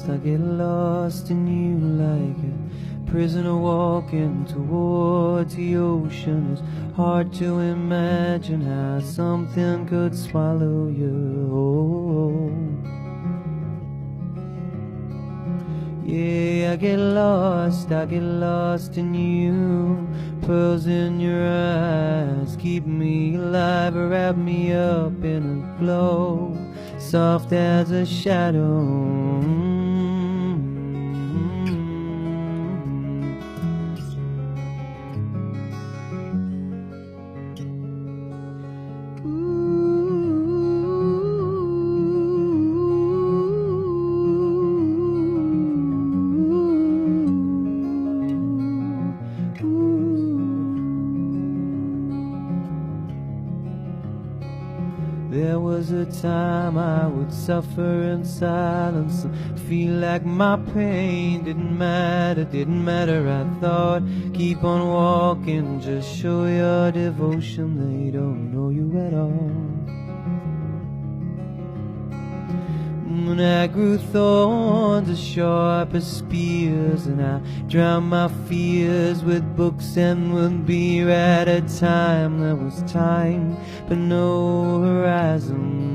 I get lost in you like a prisoner walking towards the ocean. It's hard to imagine how something could swallow you whole. Yeah, I get lost in you. Pearls in your eyes keep me alive, wrap me up in a glow, soft as a shadow. There was a time I would suffer in silence and feel like my pain didn't matter. I thought, keep on walking, just show your devotion. They don't know you at all. When I grew thorns as sharp as spears, and I drowned my fears with books and with beer. At a time there was time but no horizon.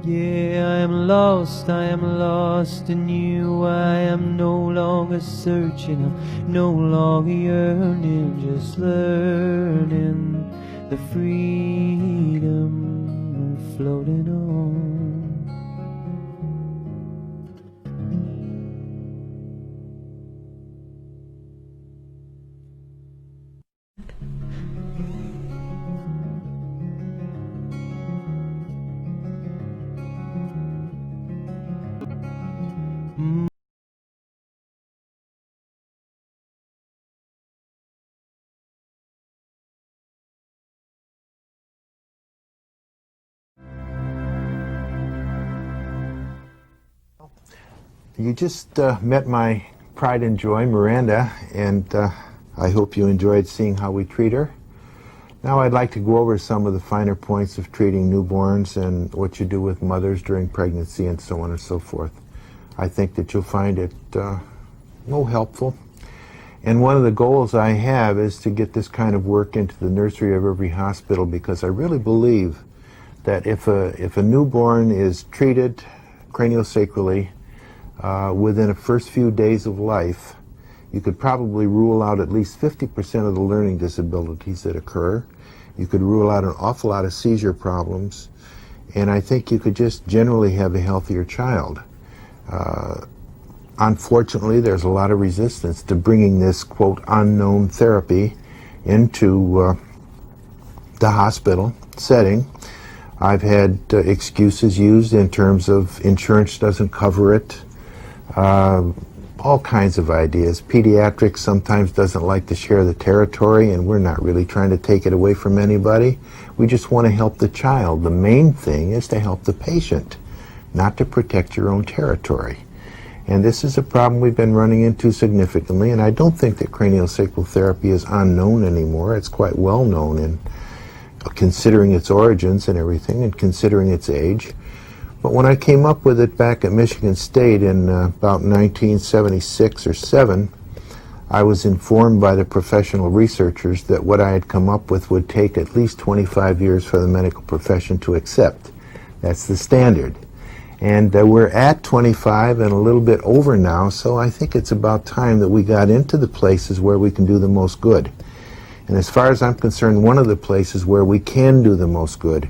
Yeah, I am lost in you. I am no longer searching, I'm no longer yearning, just learning the freedom of floating on. You just met my pride and joy, Miranda, and I hope you enjoyed seeing how we treat her. Now I'd like to go over some of the finer points of treating newborns and what you do with mothers during pregnancy and so on and so forth. I think that you'll find it helpful. And one of the goals I have is to get this kind of work into the nursery of every hospital, because I really believe that if a newborn is treated craniosacrally within the first few days of life, you could probably rule out at least 50% of the learning disabilities that occur. You could rule out an awful lot of seizure problems, and I think you could just generally have a healthier child. Unfortunately, there's a lot of resistance to bringing this, quote, unknown therapy into the hospital setting. I've had excuses used in terms of insurance doesn't cover it, all kinds of ideas. Pediatrics sometimes doesn't like to share the territory, and we're not really trying to take it away from anybody. We just want to help the child. The main thing is to help the patient, not to protect your own territory. And this is a problem we've been running into significantly, and I don't think that craniosacral therapy is unknown anymore. It's quite well known, and considering its origins and everything, and considering its age. But when I came up with it back at Michigan State in about 1976 or 7, I was informed by the professional researchers that what I had come up with would take at least 25 years for the medical profession to accept. That's the standard. And we're at 25 and a little bit over now, so I think it's about time that we got into the places where we can do the most good. And as far as I'm concerned, one of the places where we can do the most good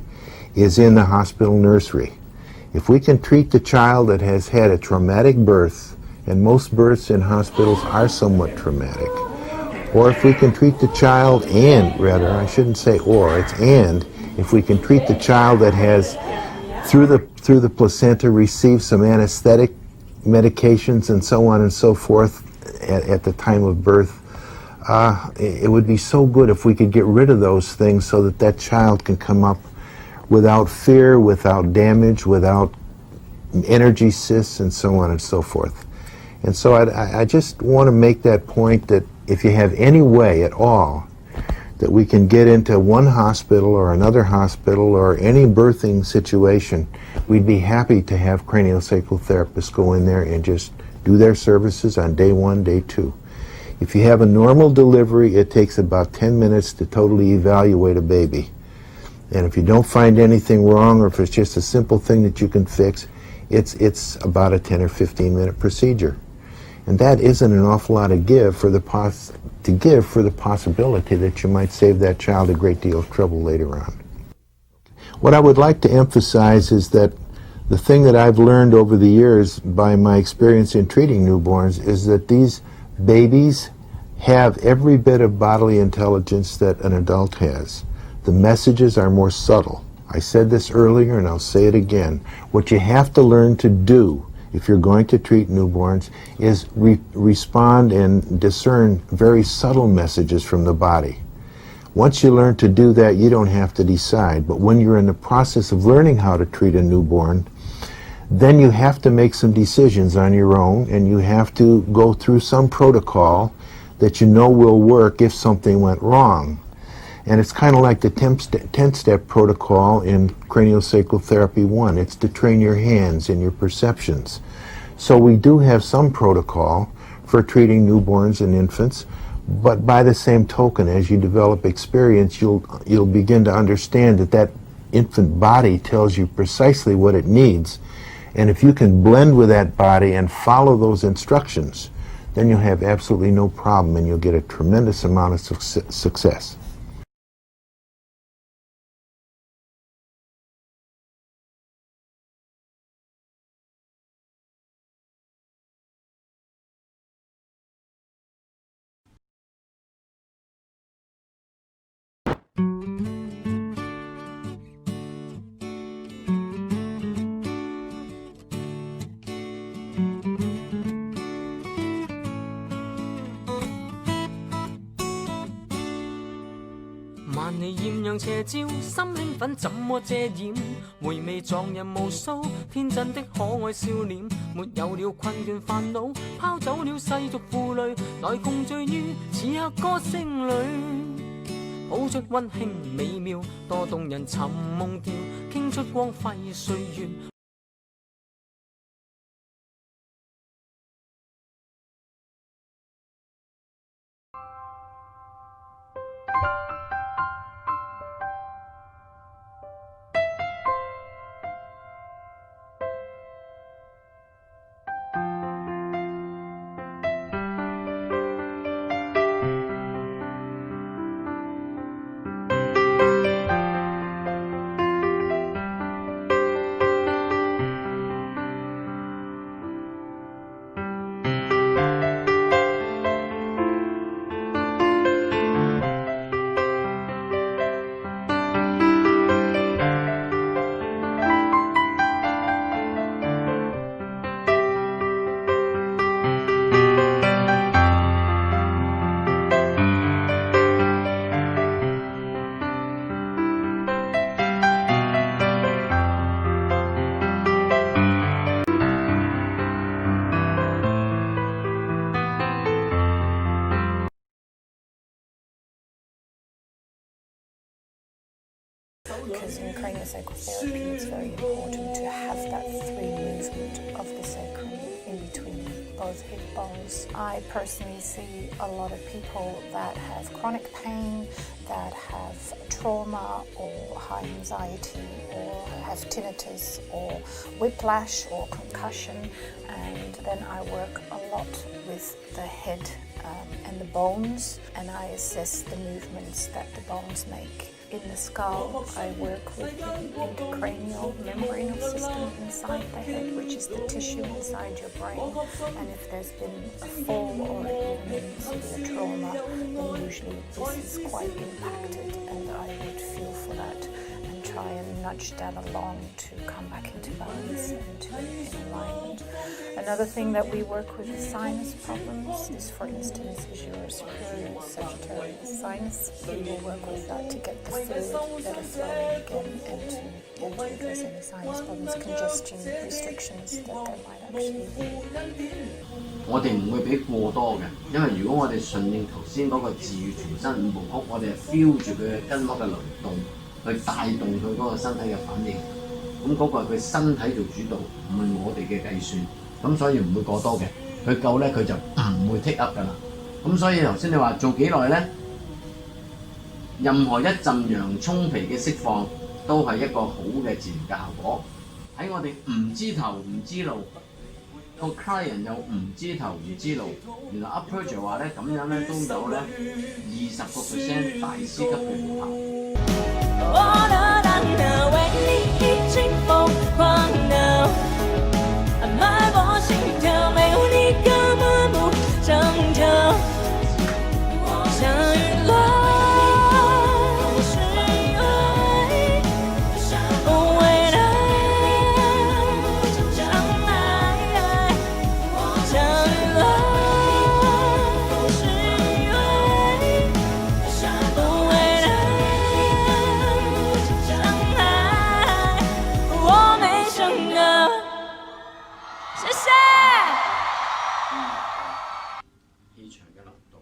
is in the hospital nursery. If we can treat the child that has had a traumatic birth, and most births in hospitals are somewhat traumatic, or if we can treat the child I shouldn't say or, it's and, if we can treat the child that has, through the placenta, received some anesthetic medications and so on and so forth at the time of birth, it would be so good if we could get rid of those things so that that child can come up without fear, without damage, without energy cysts, and so on and so forth. And so I just want to make that point that if you have any way at all that we can get into one hospital or another hospital or any birthing situation, we'd be happy to have craniosacral therapists go in there and just do their services on day 1, day 2. If you have a normal delivery, it takes about 10 minutes to totally evaluate a baby. And if you don't find anything wrong, or if it's just a simple thing that you can fix, it's about a 10 or 15 minute procedure. And that isn't an awful lot to give for the possibility that you might save that child a great deal of trouble later on. What I would like to emphasize is that the thing that I've learned over the years by my experience in treating newborns is that these babies have every bit of bodily intelligence that an adult has. The messages are more subtle. I said this earlier and I'll say it again. What you have to learn to do if you're going to treat newborns is respond and discern very subtle messages from the body. Once you learn to do that, you don't have to decide. But when you're in the process of learning how to treat a newborn, then you have to make some decisions on your own, and you have to go through some protocol that you know will work if something went wrong. And it's kind of like the 10-step protocol in craniosacral therapy 1. It's to train your hands and your perceptions. So we do have some protocol for treating newborns and infants, but by the same token, as you develop experience, you'll begin to understand that that infant body tells you precisely what it needs. And if you can blend with that body and follow those instructions, then you'll have absolutely no problem and you'll get a tremendous amount of success.萬里豔陽斜照，心興奮怎麼遮掩？回味撞人無數，天真的可愛笑臉，沒有了困倦煩惱，拋走了世俗負累，來共醉於此刻歌聲裏，譜出溫馨美妙，多動人尋夢調，傾出光輝歲月。Because in craniosacral therapy it's very important to have that free movement of the sacrum in between both hip bones. I personally see a lot of people that have chronic pain, that have trauma or high anxiety or have tinnitus or whiplash or concussion, and then I work a lot with the head and the bones, and I assess the movements that the bones make. in the skull, I work with the intracranial membranous system inside the head, which is the tissue inside your brain. And if there's been a fall or even severe trauma, then usually this is quite impacted, and I would feel for that and try and nudge that along to come back into balance and to in alignment. Another thing that we work with is sinus problems. This, for instance, is your superior sagittarius sinus. We will work with that to get the fluid better flowing again and to address any sinus problems, congestion, restrictions that there might actually be. 我哋唔會俾過多嘅，因為如果我哋順應頭先嗰個自愈全身5部曲，我哋係 feel 住佢嘅筋膜嘅流動，去帶動佢嗰個身體嘅反應。咁嗰個係佢身體做主導，唔係我哋嘅計算。咁所以唔會過多嘅，佢夠咧佢就唔會 take up 㗎啦。咁所以頭先你話做幾耐咧？任何一陣洋葱皮嘅釋放都係一個好嘅治療嘅效果。喺我哋唔知頭唔知路，個 client 又唔知頭唔知路，原來 approach 話咧咁樣咧都有咧20%大師級嘅療效。我的大腦為你已經瘋狂了，脈搏心跳沒有你根本不長久。相遇了。氣場嘅流動。